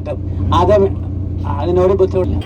കിട്ടും. അതിനോട് ബുദ്ധിമുട്ടില്ല.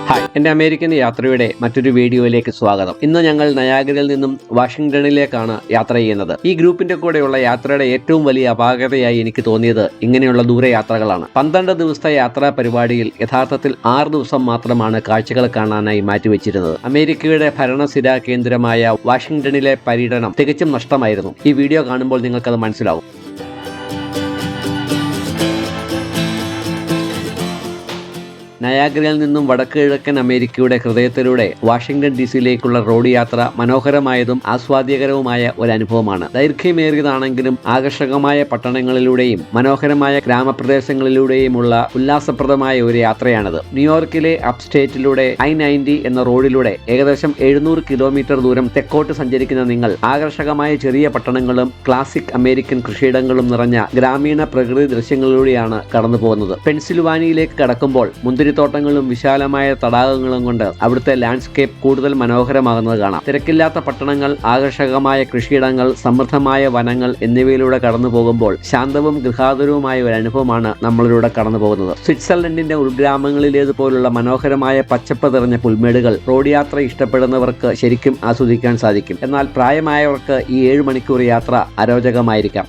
ഹായ്, എൻ്റെ അമേരിക്കൻ യാത്രയുടെ മറ്റൊരു വീഡിയോയിലേക്ക് സ്വാഗതം. ഇന്ന് ഞങ്ങൾ നയാഗ്രയിൽ നിന്നും വാഷിംഗ്ടണിലേക്കാണ് യാത്ര ചെയ്യുന്നത്. ഈ ഗ്രൂപ്പിന്റെ കൂടെയുള്ള യാത്രയുടെ ഏറ്റവും വലിയ അപാകതയായി എനിക്ക് തോന്നിയത് ഇങ്ങനെയുള്ള ദൂരയാത്രകളാണ്. 12 ദിവസത്തെ യാത്രാ പരിപാടിയിൽ യഥാർത്ഥത്തിൽ 6 ദിവസം മാത്രമാണ് കാഴ്ചകൾ കാണാനായി മാറ്റിവെച്ചിരുന്നത്. അമേരിക്കയുടെ ഭരണസിരാ കേന്ദ്രമായ വാഷിംഗ്ടണിലെ പര്യടനം തികച്ചും നഷ്ടമായിരുന്നു. ഈ വീഡിയോ കാണുമ്പോൾ നിങ്ങൾക്കത് മനസ്സിലാവും. നയാഗ്രയിൽ നിന്നും വടക്ക് കിഴക്കൻ അമേരിക്കയുടെ ഹൃദയത്തിലൂടെ വാഷിംഗ്ടൺ DC-യിലേക്കുള്ള റോഡ് യാത്ര മനോഹരമായതും ആസ്വാദ്യകരവുമായ ഒരു അനുഭവമാണ്. ദൈർഘ്യമേറിയതാണെങ്കിലും ആകർഷകമായ പട്ടണങ്ങളിലൂടെയും മനോഹരമായ ഗ്രാമപ്രദേശങ്ങളിലൂടെയുമുള്ള ഉല്ലാസപ്രദമായ ഒരു യാത്രയാണിത്. ന്യൂയോർക്കിലെ അപ്സ്റ്റേറ്റിലൂടെ I-90 എന്ന റോഡിലൂടെ ഏകദേശം 700 കിലോമീറ്റർ ദൂരം തെക്കോട്ട് സഞ്ചരിക്കുന്ന നിങ്ങൾ ആകർഷകമായ ചെറിയ പട്ടണങ്ങളും ക്ലാസിക് അമേരിക്കൻ കൃഷിയിടങ്ങളും നിറഞ്ഞ ഗ്രാമീണ പ്രകൃതി ദൃശ്യങ്ങളിലൂടെയാണ് കടന്നു പോകുന്നത്. പെൻസിൽവാനിയയിലേക്ക് കടക്കുമ്പോൾ മുന്തിരിത്തോട്ടങ്ങളും വിശാലമായ തടാകങ്ങളും കൊണ്ട് അവിടുത്തെ ലാൻഡ്സ്കേപ്പ് കൂടുതൽ മനോഹരമാകുന്നത് കാണാം. തിരക്കില്ലാത്ത പട്ടണങ്ങൾ, ആകർഷകമായ കൃഷിയിടങ്ങൾ, സമൃദ്ധമായ വനങ്ങൾ എന്നിവയിലൂടെ കടന്നു പോകുമ്പോൾ ശാന്തവും ഗൃഹാതുരവുമായ ഒരു അനുഭവമാണ് നമ്മളിലൂടെ കടന്നു പോകുന്നത്. സ്വിറ്റ്സർലൻഡിന്റെ ഉൾഗ്രാമങ്ങളിലേതുപോലുള്ള മനോഹരമായ പച്ചപ്പ് നിറഞ്ഞ പുൽമേടുകൾ റോഡ് യാത്ര ഇഷ്ടപ്പെടുന്നവർക്ക് ശരിക്കും ആസ്വദിക്കാൻ സാധിക്കും. എന്നാൽ പ്രായമായവർക്ക് ഈ 7 മണിക്കൂർ യാത്ര അരോചകമായിരിക്കാം.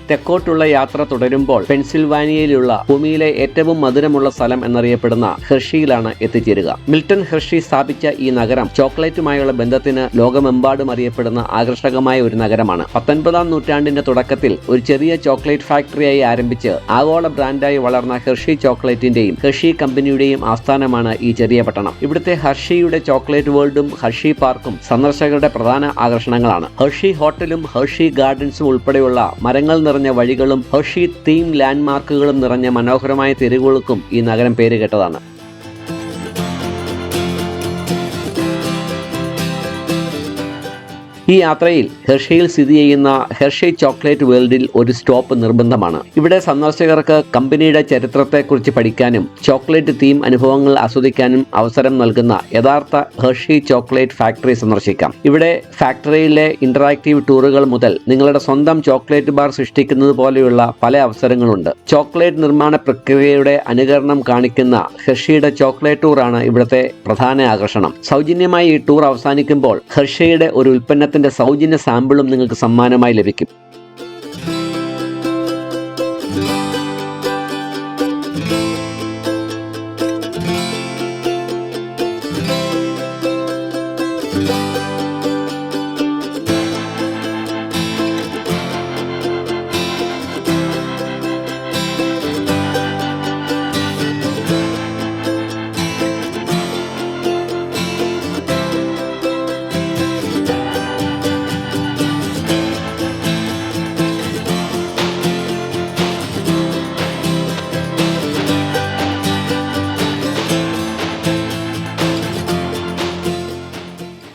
തെക്കോട്ടുള്ള യാത്ര തുടരുമ്പോൾ പെൻസിൽവാനിയയിലുള്ള ഭൂമിയിലെ ഏറ്റവും മധുരമുള്ള സ്ഥലം എന്നറിയപ്പെടുന്ന ഹെർഷിയിലാണ് എത്തിച്ചേരുക. മിൽട്ടൺ ഹെർഷി സ്ഥാപിച്ച ഈ നഗരം ചോക്ലേറ്റുമായുള്ള ബന്ധത്തിന് ലോകമെമ്പാടും അറിയപ്പെടുന്ന ആകർഷകമായ ഒരു നഗരമാണ്. 19-ാം നൂറ്റാണ്ടിന്റെ തുടക്കത്തിൽ ഒരു ചെറിയ ചോക്ലേറ്റ് ഫാക്ടറിയായി ആരംഭിച്ച് ആഗോള ബ്രാൻഡായി വളർന്ന ഹെർഷി ചോക്ലേറ്റിന്റെയും ഹെർഷി കമ്പനിയുടെയും ആസ്ഥാനമാണ് ഈ ചെറിയ പട്ടണം. ഇവിടുത്തെ ഹെർഷിയുടെ ചോക്ലേറ്റ് വേൾഡും ഹെർഷി പാർക്കും സന്ദർശകരുടെ പ്രധാന ആകർഷണങ്ങളാണ്. ഹെർഷി ഹോട്ടലും ഹെർഷി ഗാർഡൻസും ഉൾപ്പെടെയുള്ള മരങ്ങൾ നിറഞ്ഞ വഴികളും ഹെർഷി തീം ലാൻഡ്മാർക്കുകളും നിറഞ്ഞ മനോഹരമായ തെരുവുകൾക്കും ഈ നഗരം പേരുകേട്ടതാണ്. ഈ യാത്രയിൽ ഹെർഷിയിൽ സ്ഥിതി ചെയ്യുന്ന ഹെർഷി ചോക്ലേറ്റ് വേൾഡിൽ ഒരു സ്റ്റോപ്പ് നിർബന്ധമാണ്. ഇവിടെ സന്ദർശകർക്ക് കമ്പനിയുടെ ചരിത്രത്തെക്കുറിച്ച് പഠിക്കാനും ചോക്ലേറ്റ് തീം അനുഭവങ്ങൾ ആസ്വദിക്കാനും അവസരം നൽകുന്ന യഥാർത്ഥ ഹെർഷി ചോക്ലേറ്റ് ഫാക്ടറി സന്ദർശിക്കാം. ഇവിടെ ഫാക്ടറിയിലെ ഇന്ററാക്റ്റീവ് ടൂറുകൾ മുതൽ നിങ്ങളുടെ സ്വന്തം ചോക്ലേറ്റ് ബാർ സൃഷ്ടിക്കുന്നത് പോലെയുള്ള പല അവസരങ്ങളുണ്ട്. ചോക്ലേറ്റ് നിർമ്മാണ പ്രക്രിയയുടെ അനുകരണം കാണിക്കുന്ന ഹെർഷിയുടെ ചോക്ലേറ്റ് ടൂറാണ് ഇവിടുത്തെ പ്രധാന ആകർഷണം. സൗജന്യമായി ഈ ടൂർ അവസാനിക്കുമ്പോൾ ഹെർഷിയുടെ ഒരു ഉൽപ്പന്നത്തിന്റെ സൗജന്യ സാമ്പിളും നിങ്ങൾക്ക് സമ്മാനമായി ലഭിക്കും.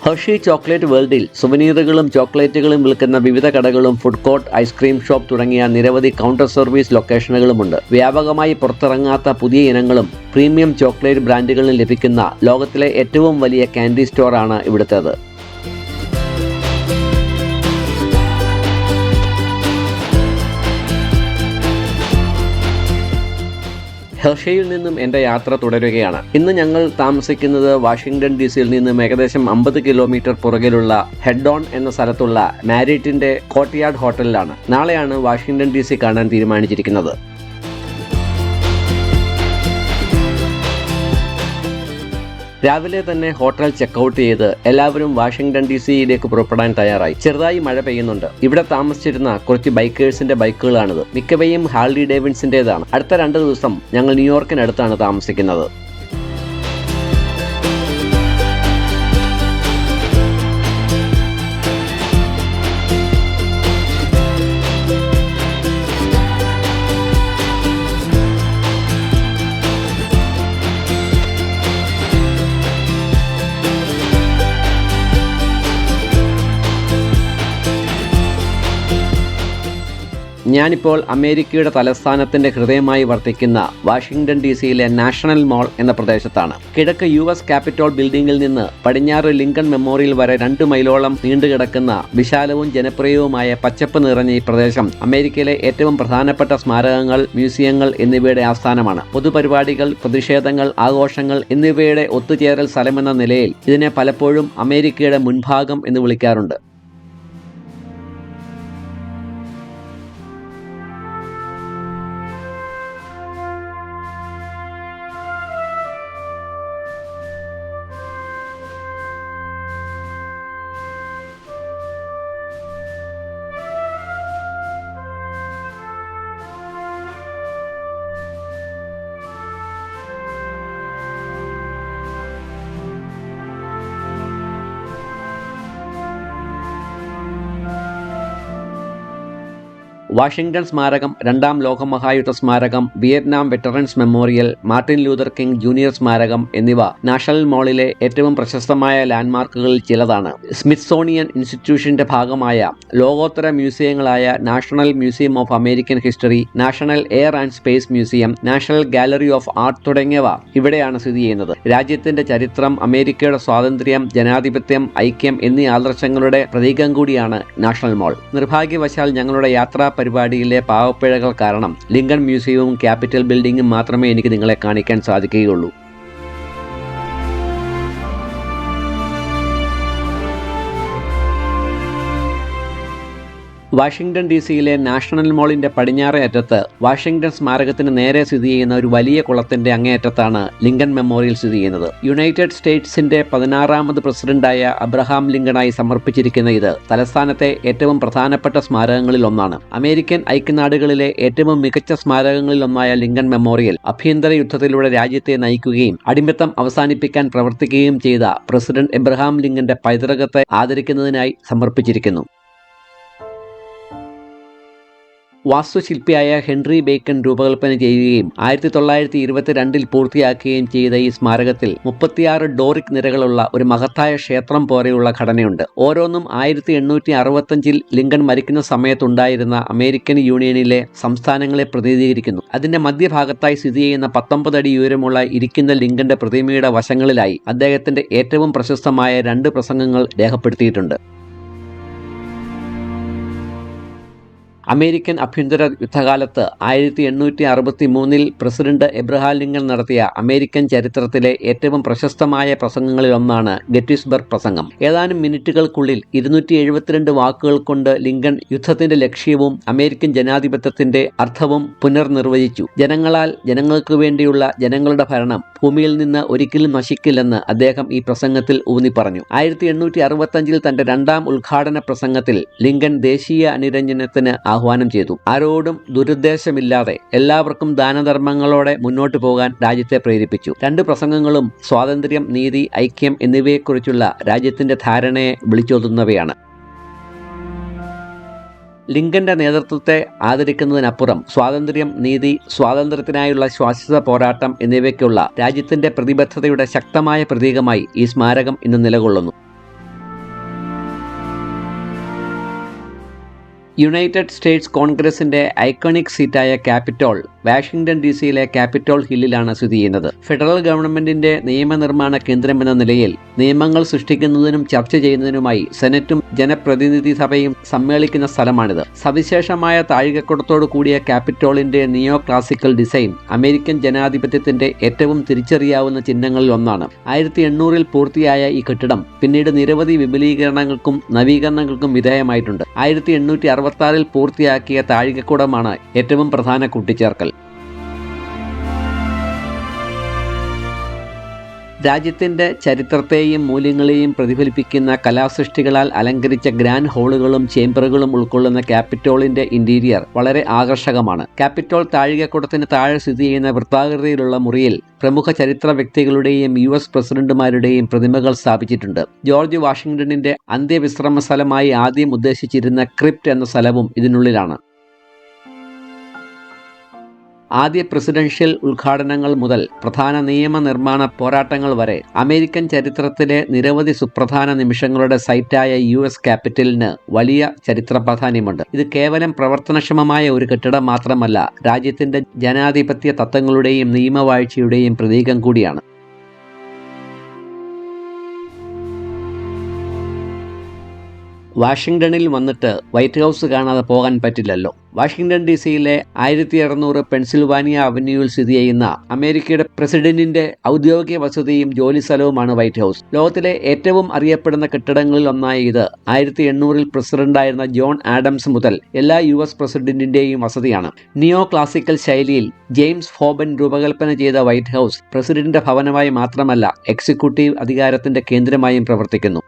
ഹെർഷി ചോക്ലേറ്റ് വേൾഡിൽ സുവനീറുകളും ചോക്ലേറ്റുകളും വിൽക്കുന്ന വിവിധ കടകളും ഫുഡ് കോർട്ട്, ഐസ്ക്രീം ഷോപ്പ് തുടങ്ങിയ നിരവധി കൗണ്ടർ സർവീസ് ലൊക്കേഷനുകളുമുണ്ട്. വ്യാപകമായി പുറത്തിറങ്ങാത്ത പുതിയ ഇനങ്ങളും പ്രീമിയം ചോക്ലേറ്റ് ബ്രാൻഡുകളും ലഭിക്കുന്ന ലോകത്തിലെ ഏറ്റവും വലിയ കാൻഡി സ്റ്റോറാണ് ഇവിടുത്തേത്. ഹെർഷിയിൽ നിന്നും എൻ്റെ യാത്ര തുടരുകയാണ്. ഇന്ന് ഞങ്ങൾ താമസിക്കുന്നത് വാഷിംഗ്ടൺ DC-യിൽ നിന്നും ഏകദേശം 50 കിലോമീറ്റർ പുറകിലുള്ള ഹെഡ്-ഓൺ എന്ന സ്ഥലത്തുള്ള മാരിറ്റിന്റെ കോർട്ട്യാർഡ് ഹോട്ടലിലാണ്. നാളെയാണ് വാഷിംഗ്ടൺ DC കാണാൻ തീരുമാനിച്ചിരിക്കുന്നത്. രാവിലെ തന്നെ ഹോട്ടൽ ചെക്കൗട്ട് ചെയ്ത് എല്ലാവരും വാഷിംഗ്ടൺ DC-യിലേക്ക് പുറപ്പെടാൻ തയ്യാറായി. ചെറുതായി മഴ പെയ്യുന്നുണ്ട്. ഇവിടെ താമസിച്ചിരുന്ന കുറച്ച് ബൈക്കേഴ്സിന്റെ ബൈക്കുകളാണിത്. മിക്കവയും ഹാർലി ഡേവിഡ്സന്റേതാണ്. അടുത്ത 2 ദിവസം ഞങ്ങൾ ന്യൂയോർക്കിനടുത്താണ് താമസിക്കുന്നത്. ഞാനിപ്പോൾ അമേരിക്കയുടെ തലസ്ഥാനത്തിന്റെ ഹൃദയമായി വർത്തിക്കുന്ന വാഷിംഗ്ടൺ DC-യിലെ നാഷണൽ മാൾ എന്ന പ്രദേശത്താണ്. കിഴക്ക് US ക്യാപിറ്റോൾ ബിൽഡിംഗിൽ നിന്ന് പടിഞ്ഞാറ് ലിങ്കൺ മെമ്മോറിയൽ വരെ 2 മൈലോളം നീണ്ടുകിടക്കുന്ന വിശാലവും ജനപ്രിയവുമായ പച്ചപ്പ് നിറഞ്ഞ ഈ പ്രദേശം അമേരിക്കയിലെ ഏറ്റവും പ്രധാനപ്പെട്ട സ്മാരകങ്ങൾ, മ്യൂസിയങ്ങൾ എന്നിവയുടെ ആസ്ഥാനമാണ്. പൊതുപരിപാടികൾ, പ്രതിഷേധങ്ങൾ, ആഘോഷങ്ങൾ എന്നിവയുടെ ഒത്തുചേരൽ സ്ഥലമെന്ന നിലയിൽ ഇതിനെ പലപ്പോഴും അമേരിക്കയുടെ മുൻഭാഗം എന്ന് വിളിക്കാറുണ്ട്. വാഷിംഗ്ടൺ സ്മാരകം, രണ്ടാം ലോകമഹായുദ്ധ സ്മാരകം, Vietnam veterans memorial, Martin Luther king junior സ്മാരകം എന്നിവ നാഷണൽ മാളിലെ ഏറ്റവും പ്രശസ്തമായ ലാൻഡ്മാർക്കുകളിൽ ചിലതാണ്. സ്മിത്സോണിയൻ ഇൻസ്റ്റിറ്റ്യൂഷന്റെ ഭാഗമായ ലോകോത്തര മ്യൂസിയങ്ങളായ national museum of American history, national air and space museum, national gallery of art തുടങ്ങിയവ ഇവിടെയാണ് സ്ഥിതി ചെയ്യുന്നത്. രാജ്യത്തിന്റെ ചരിത്രം, അമേരിക്കയുടെ സ്വാതന്ത്ര്യം, ജനാധിപത്യം, ഐക്യം എന്നീ ആദർശങ്ങളുടെ പ്രതീകം കൂടിയാണ് നാഷണൽ മാൾ. നിർഭാഗ്യവശാൽ ഞങ്ങളുടെ യാത്രാ പരിപാടിയിലെ പാവപ്പിഴകൾ കാരണം ലിങ്കൺ മ്യൂസിയവും ക്യാപിറ്റൽ ബിൽഡിംഗും മാത്രമേ എനിക്ക് നിങ്ങളെ കാണിക്കാൻ സാധിക്കുകയുള്ളൂ. വാഷിംഗ്ടൺ DC-യിലെ നാഷണൽ മാളിന്റെ പടിഞ്ഞാറേ അറ്റത്ത് വാഷിംഗ്ടൺ സ്മാരകത്തിന് നേരെ സ്ഥിതി ചെയ്യുന്ന ഒരു വലിയ കുളത്തിന്റെ അങ്ങേയറ്റത്താണ് ലിങ്കൺ മെമ്മോറിയൽ സ്ഥിതി ചെയ്യുന്നത്. യുണൈറ്റഡ് സ്റ്റേറ്റ്സിന്റെ 16ാമത് പ്രസിഡന്റായ അബ്രഹാം ലിങ്കണായി സമർപ്പിച്ചിരിക്കുന്ന ഇത് തലസ്ഥാനത്തെ ഏറ്റവും പ്രധാനപ്പെട്ട സ്മാരകങ്ങളിൽ ഒന്നാണ്. അമേരിക്കൻ ഐക്യനാടുകളിലെ ഏറ്റവും മികച്ച സ്മാരകങ്ങളിൽ ഒന്നായ ലിങ്കൺ മെമ്മോറിയൽ ആഭ്യന്തര യുദ്ധത്തിലൂടെ രാജ്യത്തെ നയിക്കുകയും അടിമത്തം അവസാനിപ്പിക്കാൻ പ്രവർത്തിക്കുകയും ചെയ്ത പ്രസിഡന്റ് എബ്രഹാം ലിങ്കന്റെ പൈതൃകത്തെ ആദരിക്കുന്നതിനായി സമർപ്പിച്ചിരിക്കുന്നു. വാസ്തുശില്പിയായ ഹെൻറി ബേക്കൺ രൂപകൽപ്പന ചെയ്യുകയും 1922 പൂർത്തിയാക്കുകയും ചെയ്ത ഈ സ്മാരകത്തിൽ 36 ഡോറിക് നിരകളുള്ള ഒരു മഹത്തായ ക്ഷേത്രം പോലെയുള്ള ഘടനയുണ്ട്. ഓരോന്നും 1865 ലിങ്കൺ മരിക്കുന്ന സമയത്തുണ്ടായിരുന്ന അമേരിക്കൻ യൂണിയനിലെ സംസ്ഥാനങ്ങളെ പ്രതിനിധീകരിക്കുന്നു. അതിന്റെ മധ്യഭാഗത്തായി സ്ഥിതി ചെയ്യുന്ന 19 അടി ഉയരമുള്ള ഇരിക്കുന്ന ലിങ്കന്റെ പ്രതിമയുടെ വശങ്ങളിലായി അദ്ദേഹത്തിന്റെ ഏറ്റവും പ്രശസ്തമായ 2 പ്രസംഗങ്ങൾ രേഖപ്പെടുത്തിയിട്ടുണ്ട്. അമേരിക്കൻ അഭ്യന്തര യുദ്ധകാലത്ത് 1863 പ്രസിഡന്റ് എബ്രഹാം ലിങ്കൺ നടത്തിയ അമേരിക്കൻ ചരിത്രത്തിലെ ഏറ്റവും പ്രശസ്തമായ പ്രസംഗങ്ങളിലൊന്നാണ് ഗെറ്റിസ്ബർഗ് പ്രസംഗം. ഏതാനും മിനിറ്റുകൾക്കുള്ളിൽ 272 വാക്കുകൾ കൊണ്ട് ലിങ്കൺ യുദ്ധത്തിന്റെ ലക്ഷ്യവും അമേരിക്കൻ ജനാധിപത്യത്തിന്റെ അർത്ഥവും പുനർനിർവചിച്ചു. ജനങ്ങളാൽ ജനങ്ങൾക്ക് വേണ്ടിയുള്ള ജനങ്ങളുടെ ഭരണം ഭൂമിയിൽ നിന്ന് ഒരിക്കലും നശിക്കില്ലെന്ന് അദ്ദേഹം ഈ പ്രസംഗത്തിൽ ഊന്നിപ്പറഞ്ഞു. 1865 തന്റെ 2ാം ഉദ്ഘാടന പ്രസംഗത്തിൽ ലിങ്കൺ ദേശീയ അനുരഞ്ജനത്തിന് ആഹ്വാനം ചെയ്തു. ആരോടും ദുരുദ്ദേശമില്ലാതെ എല്ലാവർക്കും ദാനധർമ്മങ്ങളോടെ മുന്നോട്ടു പോകാൻ രാജ്യത്തെ പ്രേരിപ്പിച്ചു. 2 പ്രസംഗങ്ങളും സ്വാതന്ത്ര്യം, നീതി, ഐക്യം എന്നിവയെക്കുറിച്ചുള്ള രാജ്യത്തിന്റെ ധാരണയെ വിളിച്ചോതുന്നവയാണ്. ലിങ്കന്റെ നേതൃത്വത്തെ ആദരിക്കുന്നതിനപ്പുറം സ്വാതന്ത്ര്യം, നീതി, സ്വാതന്ത്ര്യത്തിനായുള്ള ശാശ്വത പോരാട്ടം എന്നിവയ്ക്കുള്ള രാജ്യത്തിന്റെ പ്രതിബദ്ധതയുടെ ശക്തമായ പ്രതീകമായി ഈ സ്മാരകം ഇന്ന് നിലകൊള്ളുന്നു. യുണൈറ്റഡ് സ്റ്റേറ്റ്സ് കോൺഗ്രസിന്റെ ഐക്കോണിക് സീറ്റായ ക്യാപിറ്റോൾ വാഷിംഗ്ടൺ DC-യിലെ ക്യാപിറ്റോൾ ഹില്ലിലാണ് സ്ഥിതി ചെയ്യുന്നത്. ഫെഡറൽ ഗവൺമെന്റിന്റെ നിയമനിർമ്മാണ കേന്ദ്രമെന്ന നിലയിൽ നിയമങ്ങൾ സൃഷ്ടിക്കുന്നതിനും ചർച്ച ചെയ്യുന്നതിനുമായി സെനറ്റും ജനപ്രതിനിധി സഭയും സമ്മേളിക്കുന്ന സ്ഥലമാണിത്. സവിശേഷമായ താഴികക്കുടത്തോടു കൂടിയ ക്യാപിറ്റോളിന്റെ നിയോ ക്ലാസിക്കൽ ഡിസൈൻ അമേരിക്കൻ ജനാധിപത്യത്തിന്റെ ഏറ്റവും തിരിച്ചറിയാവുന്ന ചിഹ്നങ്ങളിൽ ഒന്നാണ്. 1800 പൂർത്തിയായ ഈ കെട്ടിടം പിന്നീട് നിരവധി വിപുലീകരണങ്ങൾക്കും നവീകരണങ്ങൾക്കും വിധേയമായിട്ടുണ്ട്. 1866 പൂർത്തിയാക്കിയ താഴികക്കുടമാണ് ഏറ്റവും പ്രധാന കൂട്ടിച്ചേർക്കൽ. രാജ്യത്തിൻ്റെ ചരിത്രത്തെയും മൂല്യങ്ങളെയും പ്രതിഫലിപ്പിക്കുന്ന കലാസൃഷ്ടികളാൽ അലങ്കരിച്ച ഗ്രാൻഡ് ഹാളുകളും ചേംബറുകളും ഉൾക്കൊള്ളുന്ന ക്യാപിറ്റോളിന്റെ ഇന്റീരിയർ വളരെ ആകർഷകമാണ്. ക്യാപിറ്റോൾ താഴികക്കുടത്തിന് താഴെ സ്ഥിതി ചെയ്യുന്ന വൃത്താകൃതിയിലുള്ള മുറിയിൽ പ്രമുഖ ചരിത്ര വ്യക്തികളുടെയും US പ്രസിഡന്റുമാരുടെയും പ്രതിമകൾ സ്ഥാപിച്ചിട്ടുണ്ട്. ജോർജ് വാഷിംഗ്ടണിന്റെ അന്ത്യവിശ്രമ സ്ഥലമായി ആദ്യം ഉദ്ദേശിച്ചിരുന്ന ക്രിപ്റ്റ് എന്ന സ്ഥലവും ഇതിനുള്ളിലാണ്. ആദ്യ പ്രസിഡൻഷ്യൽ ഉദ്ഘാടനങ്ങൾ മുതൽ പ്രധാന നിയമനിർമ്മാണ പോരാട്ടങ്ങൾ വരെ അമേരിക്കൻ ചരിത്രത്തിലെ നിരവധി സുപ്രധാന നിമിഷങ്ങളുടെ സൈറ്റായ US ക്യാപിറ്റലിന് വലിയ ചരിത്ര പ്രാധാന്യമുണ്ട്. ഇത് കേവലം പ്രവർത്തനക്ഷമമായ ഒരു കെട്ടിടം മാത്രമല്ല, രാജ്യത്തിന്റെ ജനാധിപത്യ തത്വങ്ങളുടെയും നിയമവാഴ്ചയുടെയും പ്രതീകം കൂടിയാണ്. വാഷിംഗ്ടണിൽ വന്നിട്ട് വൈറ്റ് ഹൗസ് കാണാതെ പോകാൻ പറ്റില്ലല്ലോ. വാഷിംഗ്ടൺ DC-യിലെ 1600 പെൻസിൽവാനിയ അവന്യൂവിൽ സ്ഥിതി ചെയ്യുന്ന അമേരിക്കയുടെ പ്രസിഡന്റിന്റെ ഔദ്യോഗിക വസതിയും ജോലി സ്ഥലവുമാണ് വൈറ്റ് ഹൗസ്. ലോകത്തിലെ ഏറ്റവും അറിയപ്പെടുന്ന കെട്ടിടങ്ങളിൽ ഒന്നായ ഇത് 1800-ൽ പ്രസിഡന്റായിരുന്ന ജോൺ ആഡംസ് മുതൽ എല്ലാ US പ്രസിഡന്റിന്റെയും വസതിയാണ്. നിയോ ക്ലാസിക്കൽ ശൈലിയിൽ ജെയിംസ് ഫോബൻ രൂപകൽപ്പന ചെയ്ത വൈറ്റ് ഹൗസ് പ്രസിഡന്റിന്റെ ഭവനമായി മാത്രമല്ല, എക്സിക്യൂട്ടീവ് അധികാരത്തിന്റെ കേന്ദ്രമായും പ്രവർത്തിക്കുന്നു.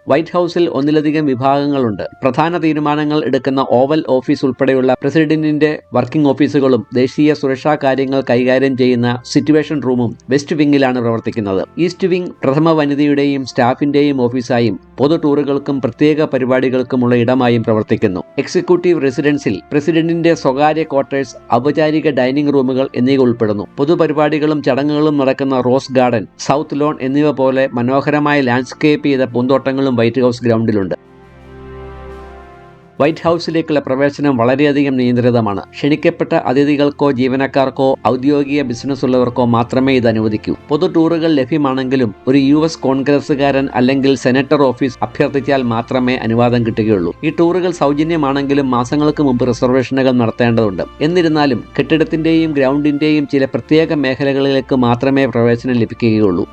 വൈറ്റ് ഹൗസിൽ ഒന്നിലധികം വിഭാഗങ്ങളുണ്ട്. പ്രധാന തീരുമാനങ്ങൾ എടുക്കുന്ന ഓവൽ ഓഫീസ് ഉൾപ്പെടെയുള്ള പ്രസിഡന്റിന്റെ വർക്കിംഗ് ഓഫീസുകളും ദേശീയ സുരക്ഷാ കാര്യങ്ങൾ കൈകാര്യം ചെയ്യുന്ന സിറ്റുവേഷൻ റൂമും വെസ്റ്റ് വിങ്ങിലാണ് പ്രവർത്തിക്കുന്നത്. ഈസ്റ്റ് വിങ് പ്രഥമ വനിതയുടെയും സ്റ്റാഫിന്റെയും ഓഫീസായും പൊതു ടൂറുകൾക്കും പ്രത്യേക പരിപാടികൾക്കുമുള്ള ഇടമായും പ്രവർത്തിക്കുന്നു. എക്സിക്യൂട്ടീവ് റെസിഡൻസിൽ പ്രസിഡന്റിന്റെ സ്വകാര്യ ക്വാർട്ടേഴ്സ്, ഔപചാരിക ഡൈനിങ് റൂമുകൾ എന്നിവ ഉൾപ്പെടുന്നു. പൊതുപരിപാടികളും ചടങ്ങുകളും നടക്കുന്ന റോസ് ഗാർഡൻ, സൗത്ത് ലോൺ എന്നിവ പോലെ മനോഹരമായ ലാൻഡ്സ്കേപ്പ് ചെയ്ത പൂന്തോട്ടങ്ങളും വൈറ്റ് ഹൗസ് ഗ്രൗണ്ടിലുണ്ട്. വൈറ്റ് ഹൗസിലേക്കുള്ള പ്രവേശനം വളരെയധികം നിയന്ത്രിതമാണ്. ക്ഷണിക്കപ്പെട്ട അതിഥികൾക്കോ ജീവനക്കാർക്കോ ഔദ്യോഗിക ബിസിനസ് ഉള്ളവർക്കോ മാത്രമേ ഇത് അനുവദിക്കൂ. പൊതു ടൂറുകൾ ലഭ്യമാണെങ്കിലും ഒരു US കോൺഗ്രസുകാരൻ അല്ലെങ്കിൽ സെനറ്റർ ഓഫീസ് അഭ്യർത്ഥിച്ചാൽ മാത്രമേ അനുവാദം കിട്ടുകയുള്ളൂ. ഈ ടൂറുകൾ സൗജന്യമാണെങ്കിലും മാസങ്ങൾക്ക് മുമ്പ് റിസർവേഷനുകൾ നടത്തേണ്ടതുണ്ട്. എന്നിരുന്നാലും കെട്ടിടത്തിന്റെയും ഗ്രൗണ്ടിന്റെയും ചില പ്രത്യേക മേഖലകളിലേക്ക് മാത്രമേ പ്രവേശനം ലഭിക്കുകയുള്ളൂ.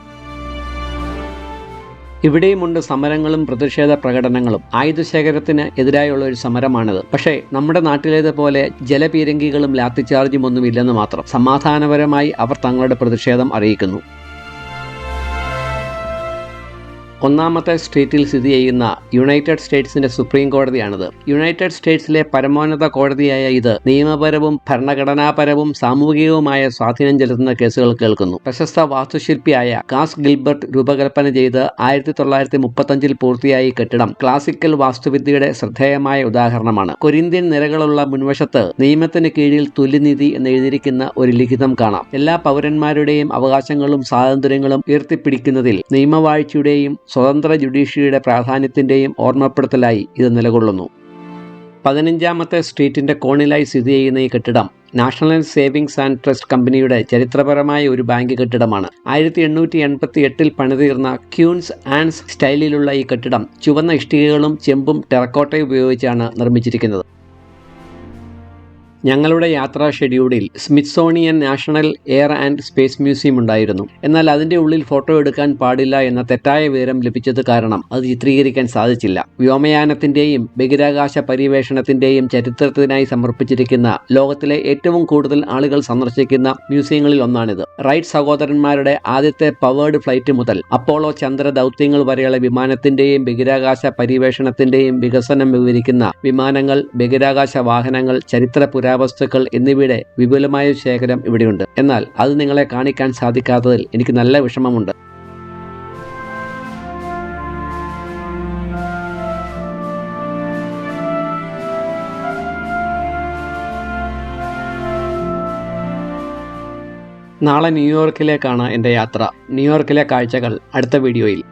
ഇവിടെയുമുണ്ട് സമരങ്ങളും പ്രതിഷേധ പ്രകടനങ്ങളും. ആയുധശേഖരത്തിന് എതിരായുള്ള ഒരു സമരമാണിത്. പക്ഷേ നമ്മുടെ നാട്ടിലേതുപോലെ ജലപീരങ്കികളും ലാത്തിചാർജും ഒന്നും ഇല്ലെന്ന് മാത്രം. സമാധാനപരമായി അവർ തങ്ങളുടെ പ്രതിഷേധം അറിയിക്കുന്നു. ഒന്നാമത്തെ സ്ട്രീറ്റിൽ സ്ഥിതി ചെയ്യുന്ന യുണൈറ്റഡ് സ്റ്റേറ്റ്സിന്റെ സുപ്രീം കോടതിയാണിത്. യുണൈറ്റഡ് സ്റ്റേറ്റ്സിലെ പരമോന്നത കോടതിയായ ഇത് നിയമപരവും ഭരണഘടനാപരവും സാമൂഹികവുമായ സ്വാധീനം ചെലുത്തുന്ന കേസുകൾ കേൾക്കുന്നു. പ്രശസ്ത വാസ്തുശില്പിയായ കാസ് ഗിൽബർട്ട് രൂപകൽപ്പന ചെയ്ത് 1935-ൽ പൂർത്തിയായ കെട്ടിടം ക്ലാസിക്കൽ വാസ്തുവിദ്യയുടെ ശ്രദ്ധേയമായ ഉദാഹരണമാണ്. കൊരിന്ത്യൻ നിരകളുള്ള മുൻവശത്ത് നിയമത്തിന് കീഴിൽ തുല്യനീതി എന്ന് എഴുതിയിരിക്കുന്ന ഒരു ലിഖിതം കാണാം. എല്ലാ പൗരന്മാരുടെയും അവകാശങ്ങളും സ്വാതന്ത്ര്യങ്ങളും ഉയർത്തിപ്പിടിക്കുന്നതിൽ നിയമവാഴ്ചയുടെയും സ്വതന്ത്ര ജുഡീഷ്യറിയുടെ പ്രാധാന്യത്തിന്റെയും ഓർമ്മപ്പെടുത്തലായി ഇത് നിലകൊള്ളുന്നു. 15ാമത്തെ സ്ട്രീറ്റിന്റെ കോണിലായി സ്ഥിതി ചെയ്യുന്ന ഈ കെട്ടിടം നാഷണൽ സേവിങ്സ് ആൻഡ് ട്രസ്റ്റ് കമ്പനിയുടെ ചരിത്രപരമായ ഒരു ബാങ്ക് കെട്ടിടമാണ്. 1888-ൽ പണിതീർന്ന ക്യൂൻസ് ആൻഡ് സ്റ്റൈലിലുള്ള ഈ കെട്ടിടം ചുവന്ന ഇഷ്ടികകളും ചെമ്പും ടെറക്കോട്ടയും ഉപയോഗിച്ചാണ് നിർമ്മിച്ചിരിക്കുന്നത്. ഞങ്ങളുടെ യാത്രാ ഷെഡ്യൂളിൽ Smithsonian national air and space museum ഉണ്ടായിരുന്നു. എന്നാൽ അതിൻ്റെ ഉള്ളിൽ ഫോട്ടോ എടുക്കാൻ പാടില്ല എന്ന തെറ്റായ വിവരം ലഭിച്ചത് കാരണം അത് ചിത്രീകരിക്കാൻ സാധിച്ചില്ല. വ്യോമയാനത്തിൻ്റെയും ബഹിരാകാശ പര്യവേഷണത്തിൻ്റെയും ചരിത്രത്തിനായി സമർപ്പിച്ചിരിക്കുന്ന ലോകത്തിലെ ഏറ്റവും കൂടുതൽ ആളുകൾ സന്ദർശിക്കുന്ന മ്യൂസിയങ്ങളിൽ ഒന്നാണിത്. റൈറ്റ് സഹോദരന്മാരുടെ ആദ്യത്തെ പവേർഡ് ഫ്ലൈറ്റ് മുതൽ അപ്പോളോ ചന്ദ്ര ദൗത്യങ്ങൾ വരെയുള്ള വിമാനത്തിൻ്റെയും ബഹിരാകാശ പര്യവേഷണത്തിൻ്റെയും വികസനം വിവരിക്കുന്ന വിമാനങ്ങൾ, ബഹിരാകാശ വാഹനങ്ങൾ, ചരിത്ര പുരാവസ്തുക്കൾ എന്നിവയുടെ വിപുലമായ ശേഖരം ഇവിടെയുണ്ട്. എന്നാൽ അത് നിങ്ങളെ കാണിക്കാൻ സാധിക്കാത്തതിൽ എനിക്ക് നല്ല വിഷമമുണ്ട്. നാളെ ന്യൂയോർക്കിലേക്കാണ് എൻ്റെ യാത്ര. ന്യൂയോർക്കിലെ കാഴ്ചകൾ അടുത്ത വീഡിയോയിൽ.